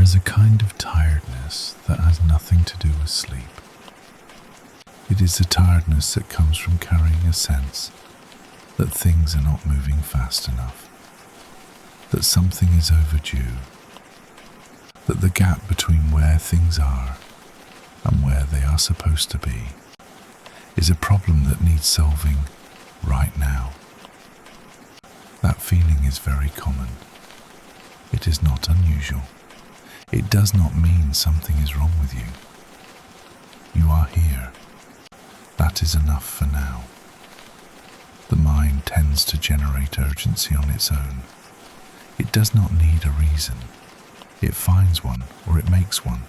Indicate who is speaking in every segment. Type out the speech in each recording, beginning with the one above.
Speaker 1: There's a kind of tiredness that has nothing to do with sleep. It is a tiredness that comes from carrying a sense that things are not moving fast enough, that something is overdue, that the gap between where things are and where they are supposed to be is a problem that needs solving right now. That feeling is very common. It is not unusual. It does not mean something is wrong with you. You are here. That is enough for now. The mind tends to generate urgency on its own. It does not need a reason. It finds one or it makes one.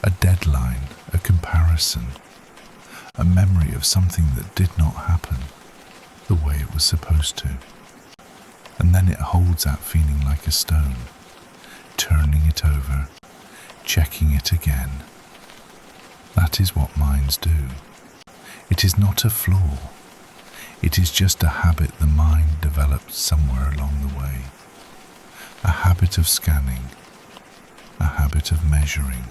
Speaker 1: A deadline, a comparison, a memory of something that did not happen the way it was supposed to. And then it holds that feeling like a stone, turning it over, checking it again. That is what minds do. It is not a flaw. It is just a habit the mind developed somewhere along the way. A habit of scanning, a habit of measuring,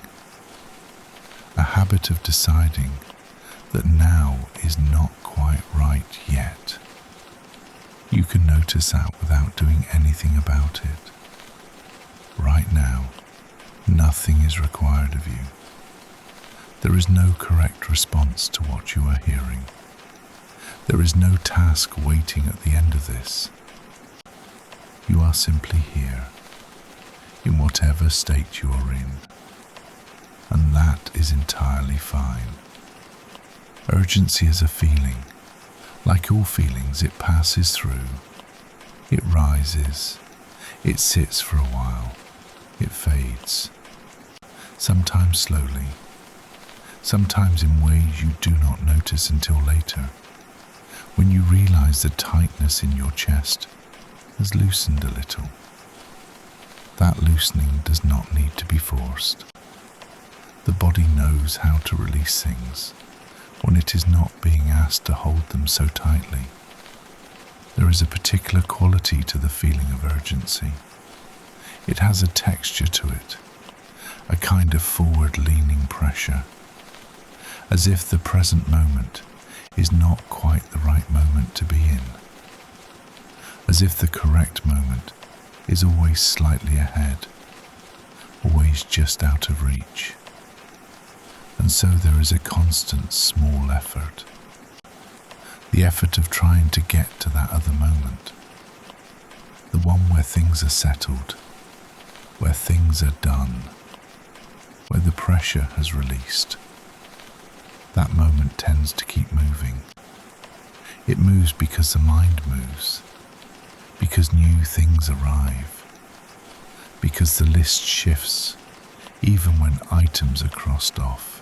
Speaker 1: a habit of deciding that now is not quite right yet. You can notice that without doing anything about it. Right now, nothing is required of you. There is no correct response to what you are hearing. There is no task waiting at the end of this. You are simply here, in whatever state you are in, and that is entirely fine. Urgency is a feeling. Like all feelings, it passes through, it rises, it sits for a while, it fades, sometimes slowly, sometimes in ways you do not notice until later, when you realize the tightness in your chest has loosened a little. That loosening does not need to be forced. The body knows how to release things when it is not being asked to hold them so tightly. There is a particular quality to the feeling of urgency. It has a texture to it, a kind of forward-leaning pressure, as if the present moment is not quite the right moment to be in, as if the correct moment is always slightly ahead, always just out of reach. And so there is a constant small effort, the effort of trying to get to that other moment, the one where things are settled, where things are done, where the pressure has released. That moment tends to keep moving. It moves because the mind moves, because new things arrive, because the list shifts even when items are crossed off,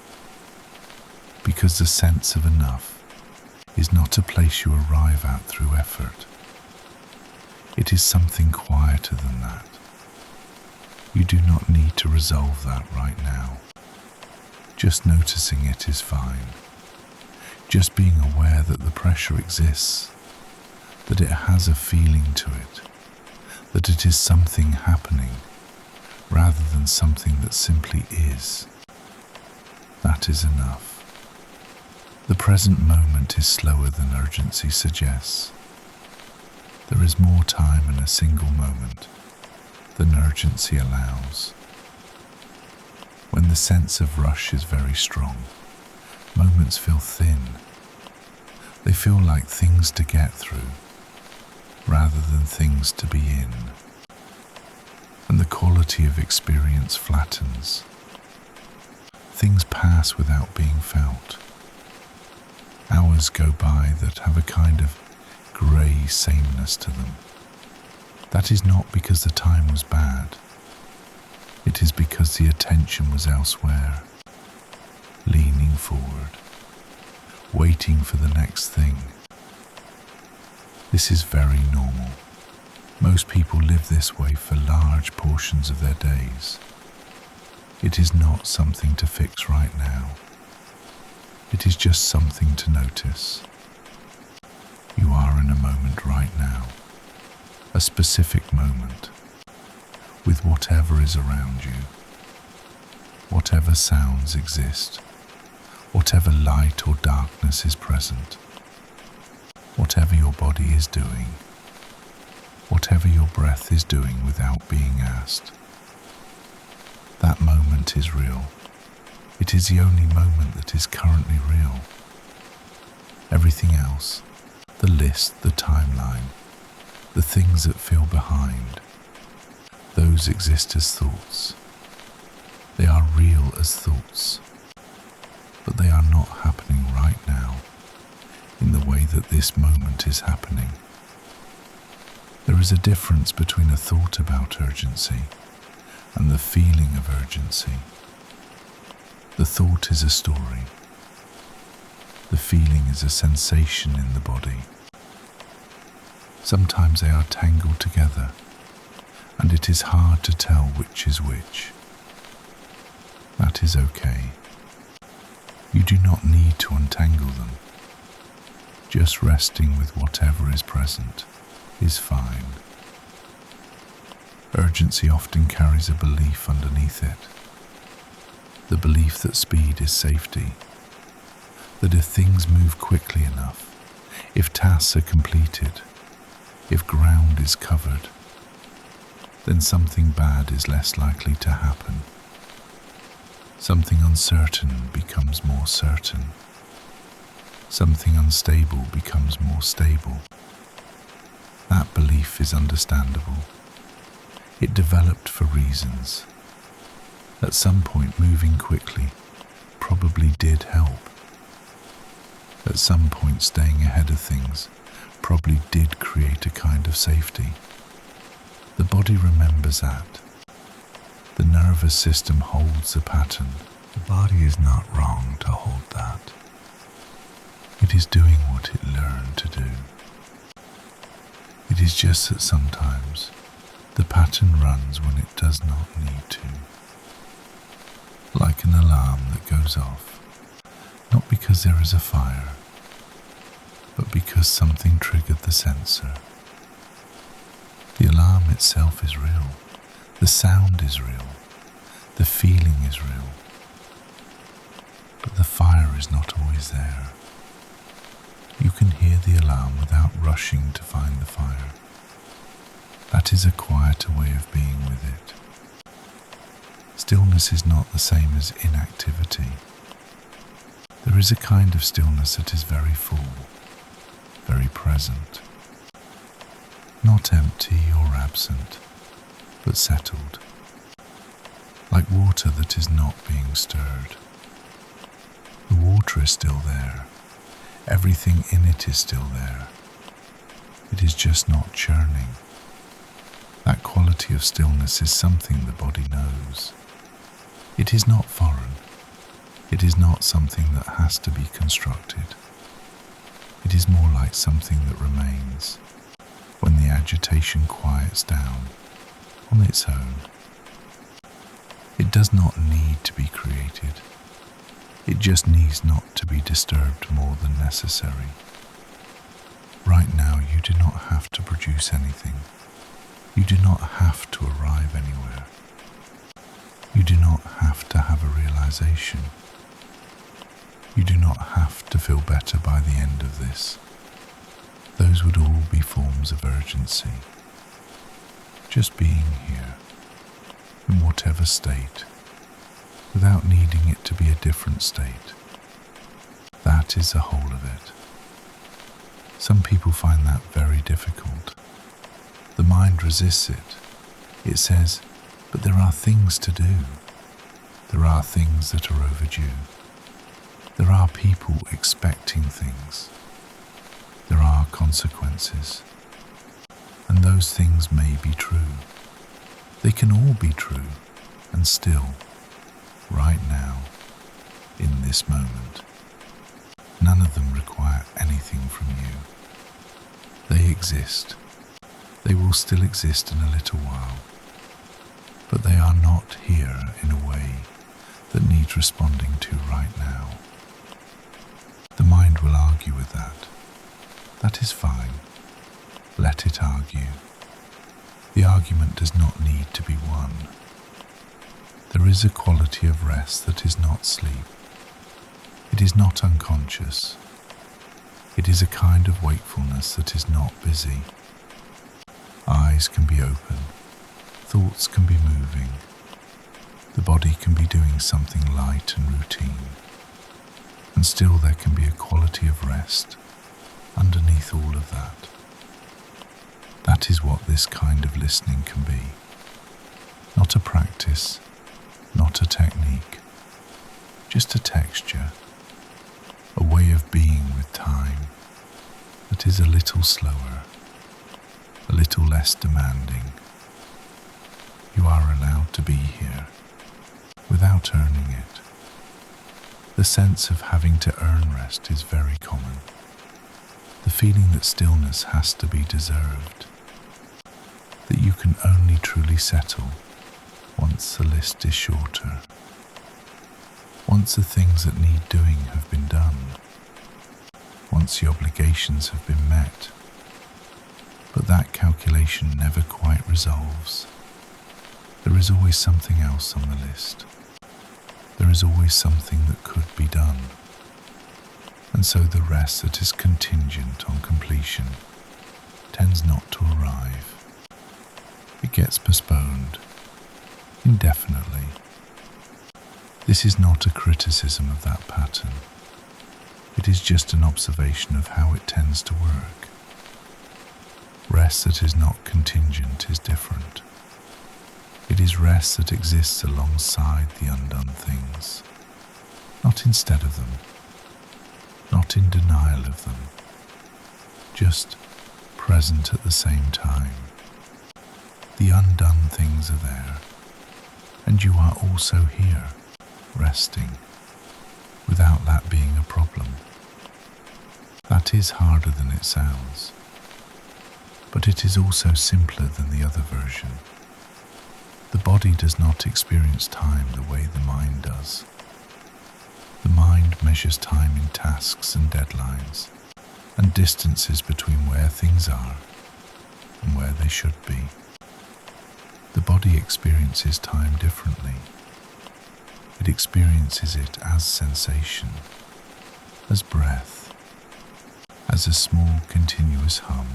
Speaker 1: because the sense of enough is not a place you arrive at through effort. It is something quieter than that. You do not need to resolve that right now. Just noticing it is fine. Just being aware that the pressure exists, that it has a feeling to it, that it is something happening rather than something that simply is. That is enough. The present moment is slower than urgency suggests. There is more time in a single moment than urgency allows. When the sense of rush is very strong, moments feel thin. They feel like things to get through, rather than things to be in. And the quality of experience flattens. Things pass without being felt. Hours go by that have a kind of grey sameness to them. That is not because the time was bad. It is because the attention was elsewhere, leaning forward, waiting for the next thing. This is very normal. Most people live this way for large portions of their days. It is not something to fix right now. It is just something to notice. You are in a moment right now, a specific moment, with whatever is around you, whatever sounds exist, whatever light or darkness is present, whatever your body is doing, whatever your breath is doing without being asked. That moment is real. It is the only moment that is currently real. Everything else, the list, the timeline, the things that feel behind, those exist as thoughts. They are real as thoughts, but they are not happening right now in the way that this moment is happening. There is a difference between a thought about urgency and the feeling of urgency. The thought is a story. The feeling is a sensation in the body. Sometimes they are tangled together, and it is hard to tell which is which. That is okay. You do not need to untangle them. Just resting with whatever is present is fine. Urgency often carries a belief underneath it. The belief that speed is safety. That if things move quickly enough, if tasks are completed, if ground is covered, then something bad is less likely to happen. Something uncertain becomes more certain. Something unstable becomes more stable. That belief is understandable. It developed for reasons. At some point, moving quickly probably did help. At some point, staying ahead of things probably did create a kind of safety. The body remembers that. The nervous system holds a pattern. The body is not wrong to hold that. It is doing what it learned to do. It is just that sometimes the pattern runs when it does not need to. Like an alarm that goes off, not because there is a fire, but because something triggered the sensor. The alarm itself is real. The sound is real. The feeling is real. But the fire is not always there. You can hear the alarm without rushing to find the fire. That is a quieter way of being with it. Stillness is not the same as inactivity. There is a kind of stillness that is very full, very present. Not empty or absent, but settled. Like water that is not being stirred. The water is still there. Everything in it is still there. It is just not churning. That quality of stillness is something the body knows. It is not foreign. It is not something that has to be constructed. It is more like something that remains when the agitation quiets down on its own. It does not need to be created. It just needs not to be disturbed more than necessary. Right now, you do not have to produce anything. You do not have to arrive anywhere. You do not have to have a realization. You do not have to feel better by the end of this. Those would all be forms of urgency. Just being here, in whatever state, without needing it to be a different state. That is the whole of it. Some people find that very difficult. The mind resists it. It says, but there are things to do. There are things that are overdue. There are people expecting things. There are consequences. And those things may be true. They can all be true, and still, right now, in this moment, none of them require anything from you. They exist. They will still exist in a little while, but they are not here in a way that needs responding to right now. The mind will argue with that. That is fine. Let it argue. The argument does not need to be won. There is a quality of rest that is not sleep. It is not unconscious. It is a kind of wakefulness that is not busy. Eyes can be open, thoughts can be moving, the body can be doing something light and routine, and still there can be a quality of rest underneath all of that. That is what this kind of listening can be. Not a practice, not a technique, just a texture, a way of being with time that is a little slower, a little less demanding. You are allowed to be here without earning it. The sense of having to earn rest is very common. The feeling that stillness has to be deserved, that you can only truly settle once the list is shorter, once the things that need doing have been done, once the obligations have been met. But that calculation never quite resolves. There is always something else on the list. There is always something that could be done. And so the rest that is contingent on completion tends not to arrive. It gets postponed indefinitely. This is not a criticism of that pattern. It is just an observation of how it tends to work. Rest that is not contingent is different. It is rest that exists alongside the undone things, not instead of them, not in denial of them, just present at the same time. The undone things are there, and you are also here, resting, without that being a problem. That is harder than it sounds, but it is also simpler than the other version. The body does not experience time the way the mind does. The mind measures time in tasks and deadlines, and distances between where things are and where they should be. The body experiences time differently. It experiences it as sensation, as breath, as a small continuous hum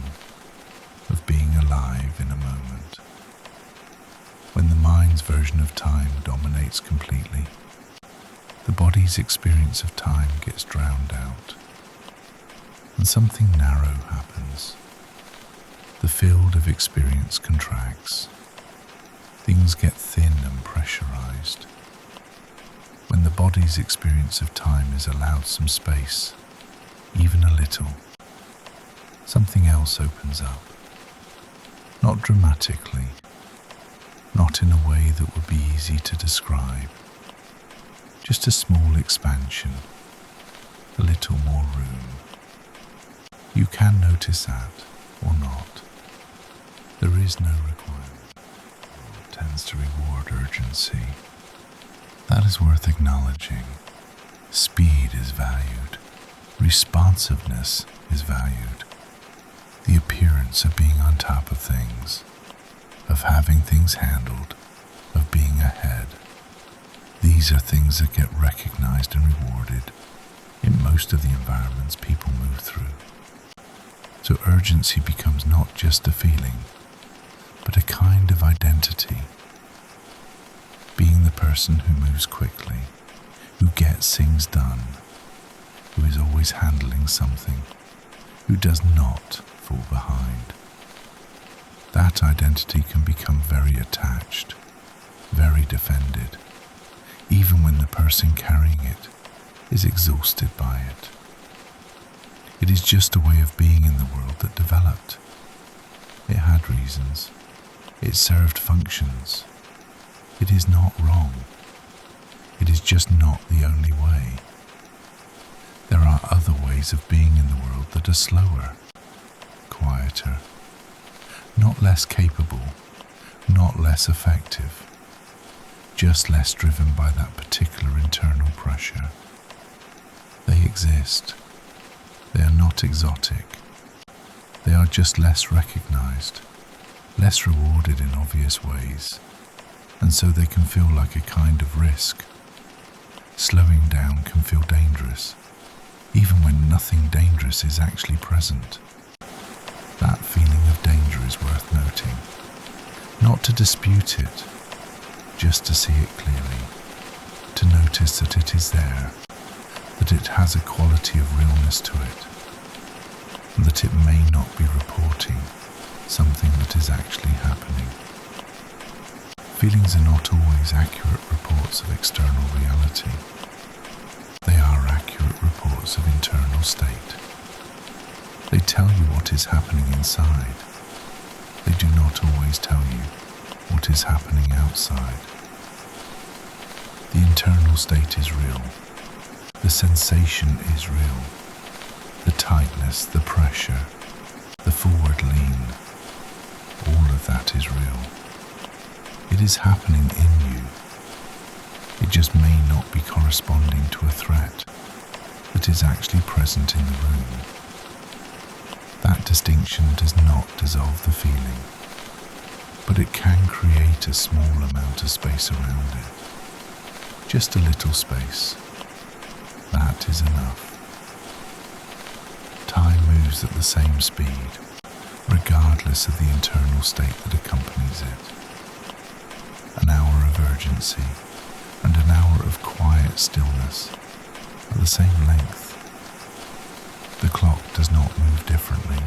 Speaker 1: of being alive in a moment. When the mind's version of time dominates completely, the body's experience of time gets drowned out, and something narrow happens. The field of experience contracts. Things get thin and pressurized. When the body's experience of time is allowed some space, even a little, something else opens up. Not dramatically, not in a way that would be easy to describe. Just a small expansion, a little more room. You can notice that or not. There is no requirement. It tends to reward urgency. That is worth acknowledging. Speed is valued. Responsiveness is valued. The appearance of being on top of things, of having things handled, of being ahead. These are things that get recognized and rewarded in most of the environments people move through. So urgency becomes not just a feeling, but a kind of identity. Being the person who moves quickly, who gets things done, who is always handling something, who does not fall behind. That identity can become very attached, very defended, even when the person carrying it is exhausted by it. It is just a way of being in the world that developed. It had reasons. It served functions. It is not wrong. It is just not the only way. There are other ways of being in the world that are slower, quieter, not less capable, not less effective, just less driven by that particular internal pressure. They exist. They are not exotic. They are just less recognized, less rewarded in obvious ways. and so they can feel like a kind of risk. Slowing down can feel dangerous, even when nothing dangerous is actually present. That feeling of danger is worth noting, not to dispute it, just to see it clearly, to notice that it is there, that it has a quality of realness to it, and that it may not be reporting something that is actually happening. Feelings are not always accurate reports of external reality. They are accurate reports of internal state. They tell you what is happening inside. They do not always tell you what is happening outside. The internal state is real. The sensation is real. The tightness, the pressure, the forward lean, all of that is real. It is happening in you. It just may not be corresponding to a threat that is actually present in the room. That distinction does not dissolve the feeling, but it can create a small amount of space around it. Just a little space. That is enough. Time moves at the same speed, regardless of the internal state that accompanies it. An hour of urgency and an hour of quiet stillness are the same length. The clock does not move differently.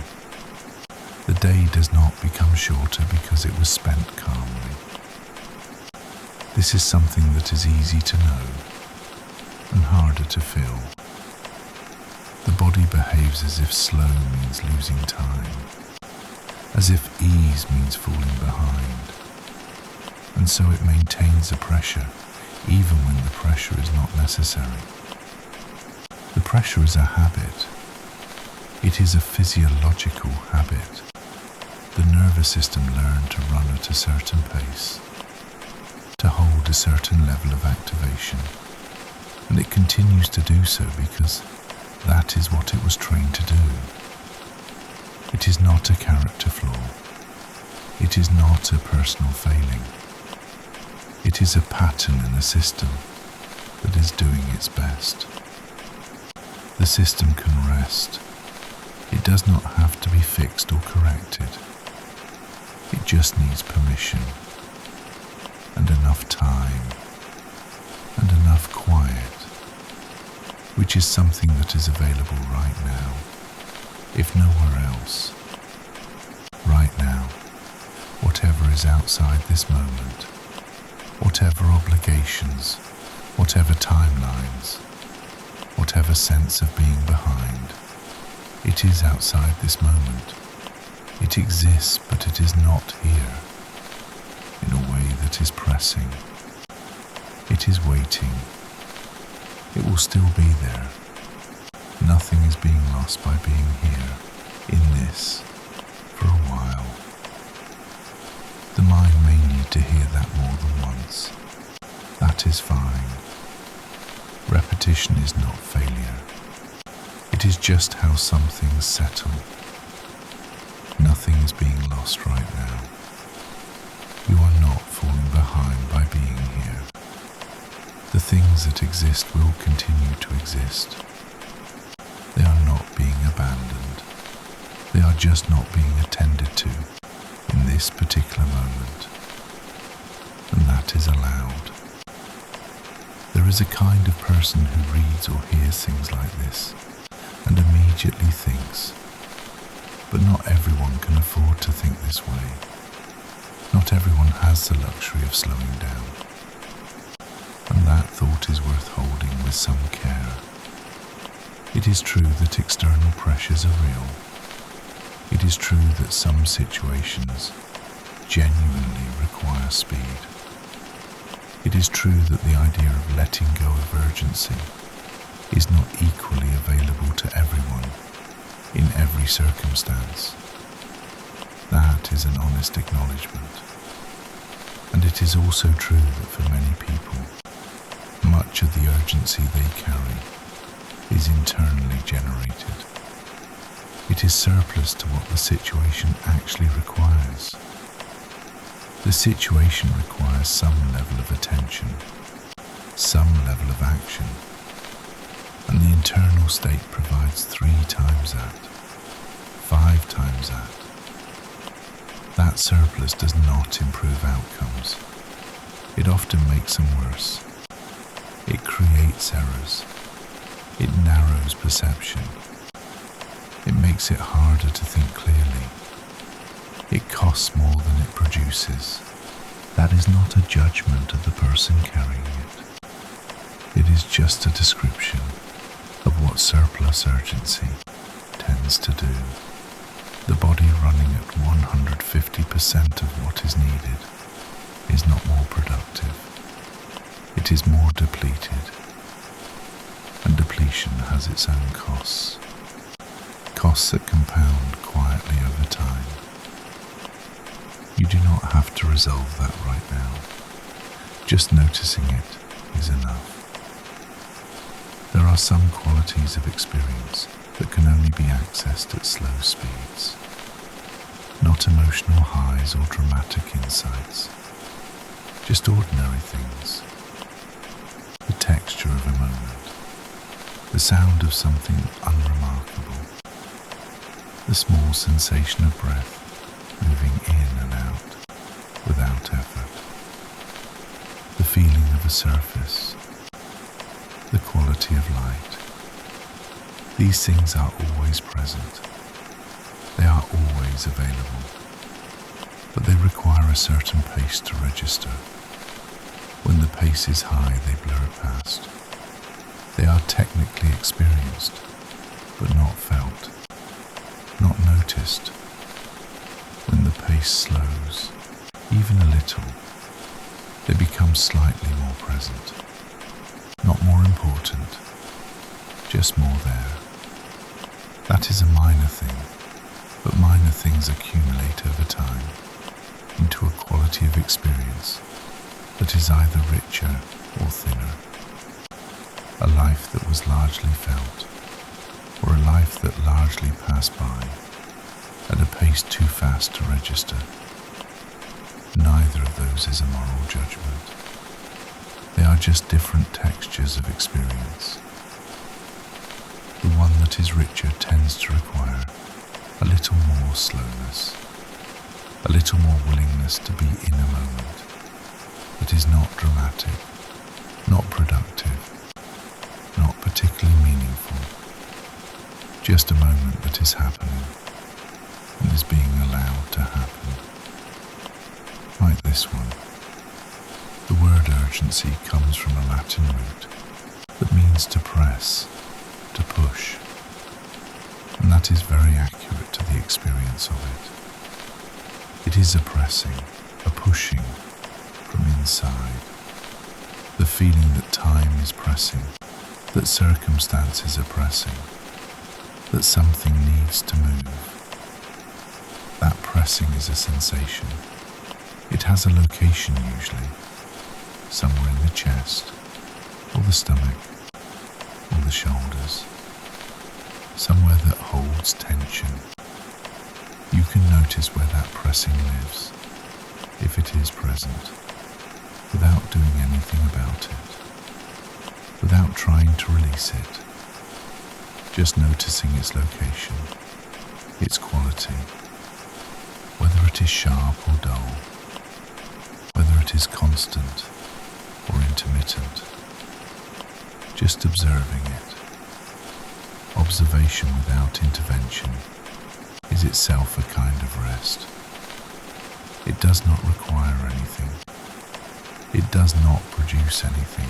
Speaker 1: The day does not become shorter because it was spent calmly. This is something that is easy to know and harder to feel. The body behaves as if slow means losing time, as if ease means falling behind, and so it maintains the pressure even when the pressure is not necessary. The pressure is a habit. It is a physiological habit. The nervous system learned to run at a certain pace, to hold a certain level of activation, and it continues to do so because that is what it was trained to do. It is not a character flaw. It is not a personal failing. It is a pattern in a system that is doing its best. The system can rest. It does not have to be fixed or corrected. It just needs permission and enough time and enough quiet, which is something that is available right now, if nowhere else. Right now, whatever is outside this moment, whatever obligations, whatever timelines, whatever sense of being behind, it is outside this moment. It exists, but it is not here, in a way that is pressing. It is waiting. It will still be there. Nothing is being lost by being here, in this, for a while. The mind may need to hear that more than once. That is fine. Repetition is not failure. It is just how some things settle. Nothing is being lost right now. You are not falling behind by being here. The things that exist will continue to exist. They are not being abandoned. They are just not being attended to in this particular moment. And that is allowed. There is a kind of person who reads or hears things like this and immediately thinks, but not everyone can afford to think this way. Not everyone has the luxury of slowing down. And that thought is worth holding with some care. It is true that external pressures are real. It is true that some situations genuinely require speed. It is true that the idea of letting go of urgency is not equally available to everyone in every circumstance. That is an honest acknowledgement. And it is also true that for many people, much of the urgency they carry is internally generated. It is surplus to what the situation actually requires. The situation requires some level of attention, some level of action, and the internal state provides 3 times that, 5 times that. That surplus does not improve outcomes. It often makes them worse. It creates errors. It narrows perception. It makes it harder to think clearly. It costs more than it produces. That is not a judgment of the person carrying it. It is just a description of what surplus urgency tends to do. The body running at 150% of what is needed is not more productive. It is more depleted. And depletion has its own costs. Costs that compound quietly over time. You do not have to resolve that right now. Just noticing it is enough. There are some qualities of experience that can only be accessed at slow speeds. Not emotional highs or dramatic insights. Just ordinary things. The texture of a moment. The sound of something unremarkable. The small sensation of breath moving in and out without effort. The feeling of a surface. The quality of light. These things are always present. They are always available. But they require a certain pace to register. When the pace is high, they blur past. They are technically experienced, but not felt, not noticed. When the pace slows, even a little, they become slightly more present. Not more important, just more there. That is a minor thing, but minor things accumulate over time into a quality of experience that is either richer or thinner. A life that was largely felt, or a life that largely passed by at a pace too fast to register. Neither of those is a moral judgment. They are just different textures of experience. The one that is richer tends to require a little more slowness, a little more willingness to be in a moment that is not dramatic, not productive, not particularly meaningful, just a moment that is happening and is being allowed to happen. Like this one. The word urgency comes from a Latin root that means to press, to push, and that is very accurate to the experience of it. It is a pressing, a pushing from inside, the feeling that time is pressing, that circumstances are pressing, that something needs to move. That pressing is a sensation. It has a location usually, somewhere in the chest, or the stomach, or the shoulders, somewhere that holds tension. You can notice where that pressing lives, if it is present, without doing anything about it, without trying to release it, just noticing its location, its quality, whether it is sharp or dull, whether it is constant or intermittent, just observing it. Observation without intervention is itself a kind of rest. It does not require anything. It does not produce anything.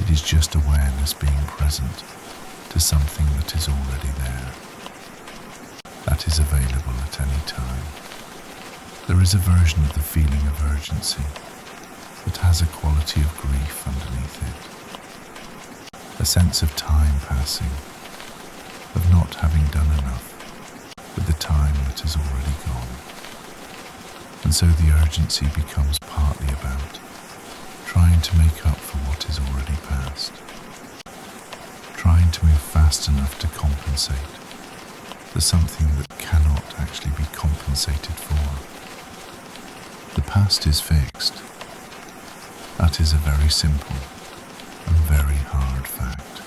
Speaker 1: It is just awareness being present to something that is already there, that is available at any time. There is a version of the feeling of urgency that has a quality of grief underneath it, a sense of time passing, of not having done enough with the time that has already gone. And so the urgency becomes partly about trying to make up for what is already past, trying to move fast enough to compensate for something that cannot actually be compensated for. The past is fixed. That is a very simple and very hard fact.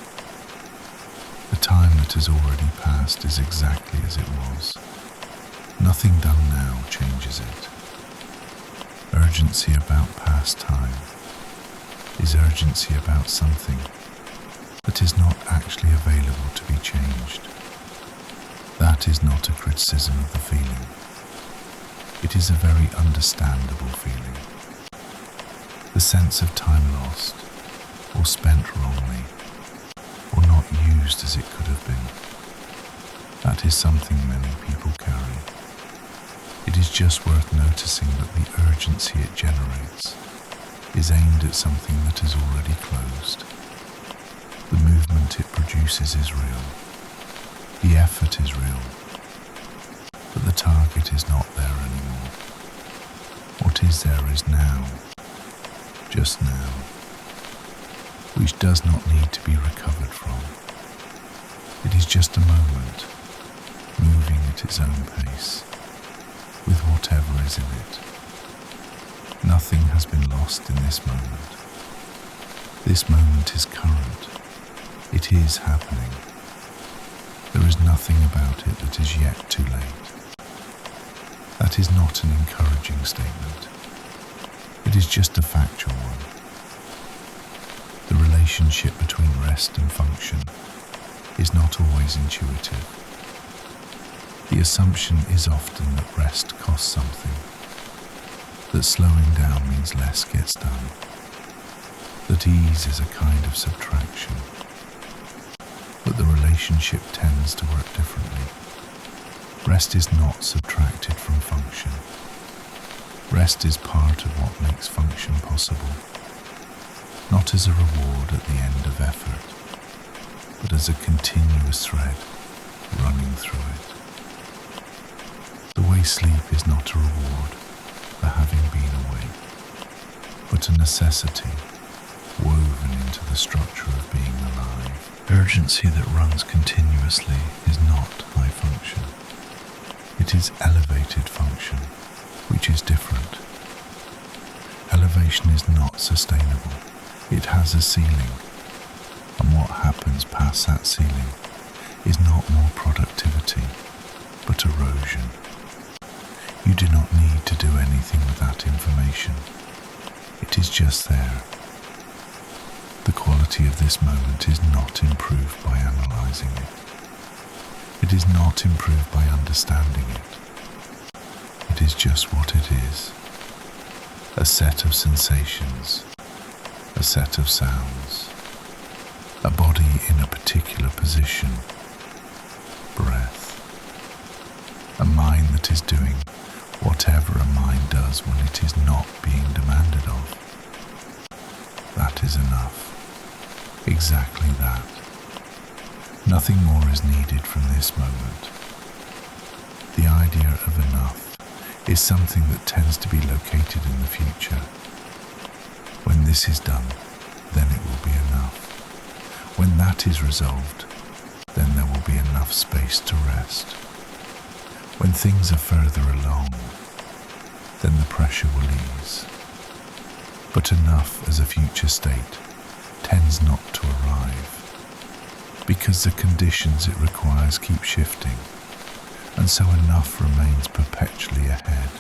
Speaker 1: The time that has already passed is exactly as it was. Nothing done now changes it. Urgency about past time is urgency about something that is not actually available to be changed. That is not a criticism of the feeling. It is a very understandable feeling. The sense of time lost, or spent wrongly, or not used as it could have been. That is something many people carry. It is just worth noticing that the urgency it generates is aimed at something that is already closed. The movement it produces is real. The effort is real. But the target is not there anymore. What is there is now, just now, which does not need to be recovered from. It is just a moment, moving at its own pace, with whatever is in it. Nothing has been lost in this moment. This moment is current. It is happening. There is nothing about it that is yet too late. That is not an encouraging statement. It is just a factual one. The relationship between rest and function is not always intuitive. The assumption is often that rest costs something, that slowing down means less gets done, that ease is a kind of subtraction. But the relationship tends to work differently. Rest is not subtracted from function. Rest is part of what makes function possible, not as a reward at the end of effort, but as a continuous thread running through it. The way sleep is not a reward for having been awake, but a necessity woven into the structure of being alive. Urgency that runs continuously is not high function. It is elevated function, which is different. Elevation is not sustainable. It has a ceiling, and what happens past that ceiling is not more productivity, but erosion. You do not need to do anything with that information. It is just there. The quality of this moment is not improved by analyzing it. It is not improved by understanding it. It is just what it is. A set of sensations, a set of sounds, a body in a particular position, breath, a mind that is doing whatever a mind does when it is not being demanded of. That is enough. Exactly that. Nothing more is needed from this moment. The idea of enough is something that tends to be located in the future. When this is done, then it will be enough. When that is resolved, then there will be enough space to rest. When things are further along, then the pressure will ease. But enough as a future state tends not to arrive, because the conditions it requires keep shifting, and so enough remains perpetually ahead.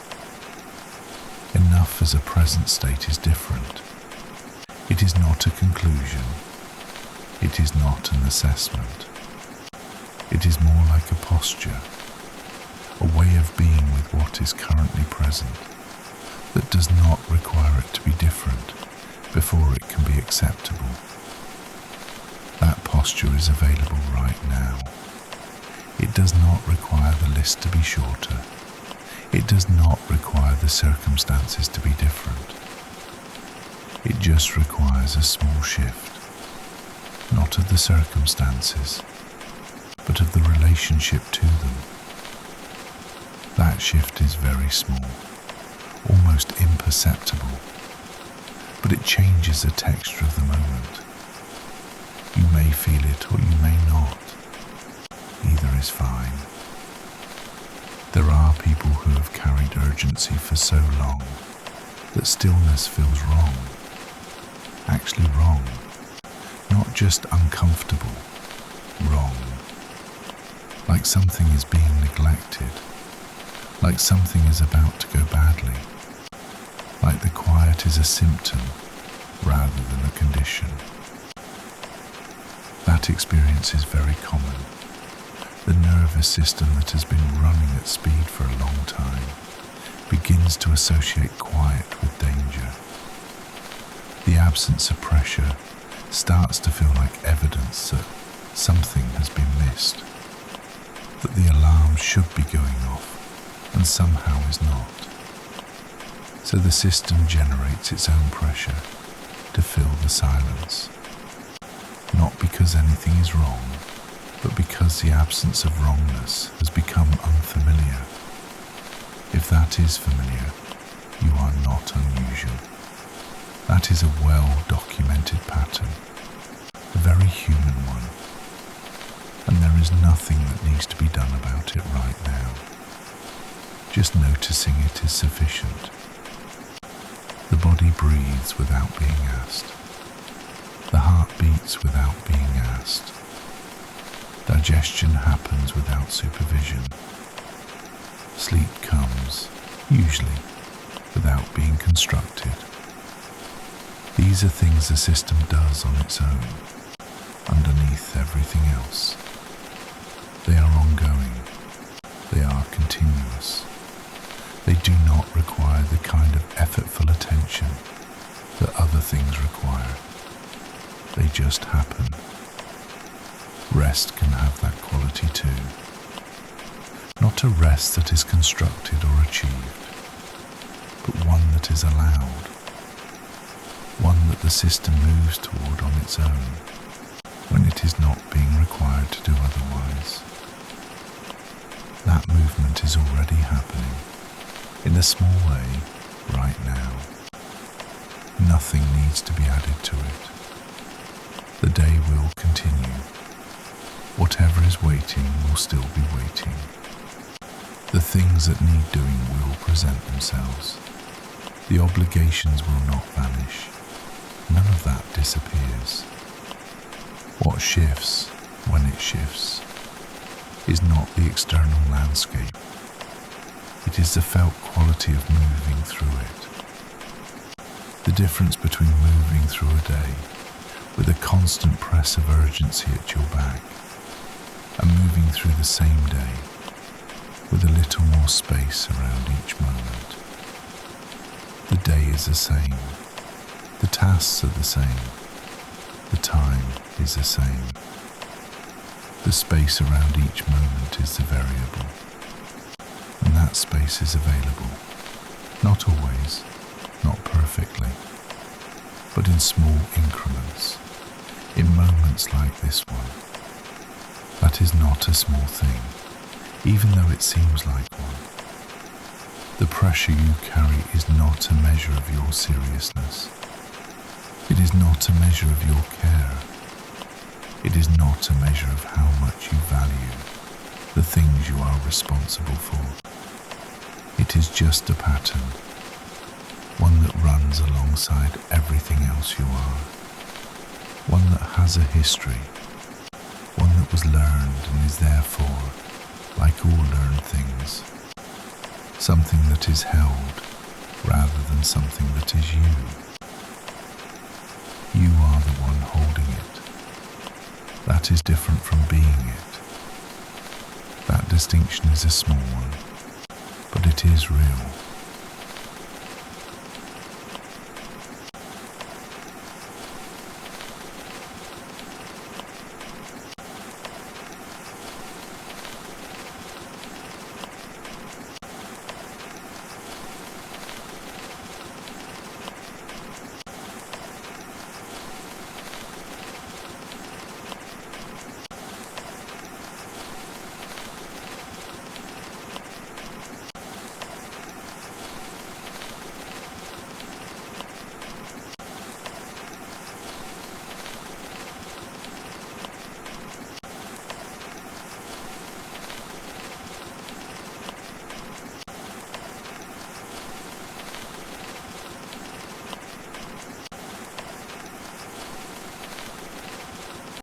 Speaker 1: Enough as a present state is different. It is not a conclusion. It is not an assessment. It is more like a posture, a way of being with what is currently present, that does not require it to be different before it can be acceptable. That posture is available right now. It does not require the list to be shorter. It does not require the circumstances to be different. It just requires a small shift, not of the circumstances, but of the relationship to them. That shift is very small, almost imperceptible, but it changes the texture of the moment. You may feel it or you may not. Either is fine. There are people who have carried urgency for so long that stillness feels wrong, actually wrong, not just uncomfortable, wrong. Like something is being neglected, like something is about to go badly, like the quiet is a symptom rather than a condition. That experience is very common. The nervous system that has been running at speed for a long time begins to associate quiet with danger. The absence of pressure starts to feel like evidence that something has been missed, that the alarm should be going off and somehow is not. So the system generates its own pressure to fill the silence, not because anything is wrong, but because the absence of wrongness has become unfamiliar. If that is familiar, you are not unusual. That is a well-documented pattern, a very human one, and there is nothing that needs to be done about it right now. Just noticing it is sufficient. The body breathes without being asked. The heart beats without being asked. Digestion happens without supervision. Sleep comes, usually, without being constructed. These are things the system does on its own, underneath everything else. They are ongoing. They are continuous. They do not require the kind of effortful attention that other things require. They just happen. Rest can have that quality too. Not a rest that is constructed or achieved, but one that is allowed. One that the system moves toward on its own when it is not being required to do otherwise. That movement is already happening, in a small way, right now. Nothing needs to be added to it. The day will continue. Whatever is waiting will still be waiting. The things that need doing will present themselves. The obligations will not vanish. None of that disappears. What shifts, when it shifts, is not the external landscape. It is the felt quality of moving through it. The difference between moving through a day with a constant press of urgency at your back and moving through the same day with a little more space around each moment. The day is the same. The tasks are the same. The time is the same. The space around each moment is the variable. And that space is available. Not always, not perfectly, but in small increments, in moments like this one. That is not a small thing, even though it seems like one. The pressure you carry is not a measure of your seriousness. It is not a measure of your care. It is not a measure of how much you value the things you are responsible for. It is just a pattern, one that runs alongside everything else you are, one that has a history, one that was learned and is therefore, like all learned things, something that is held rather than something that is you. You are the one holding it. That is different from being it. That distinction is a small one, but it is real.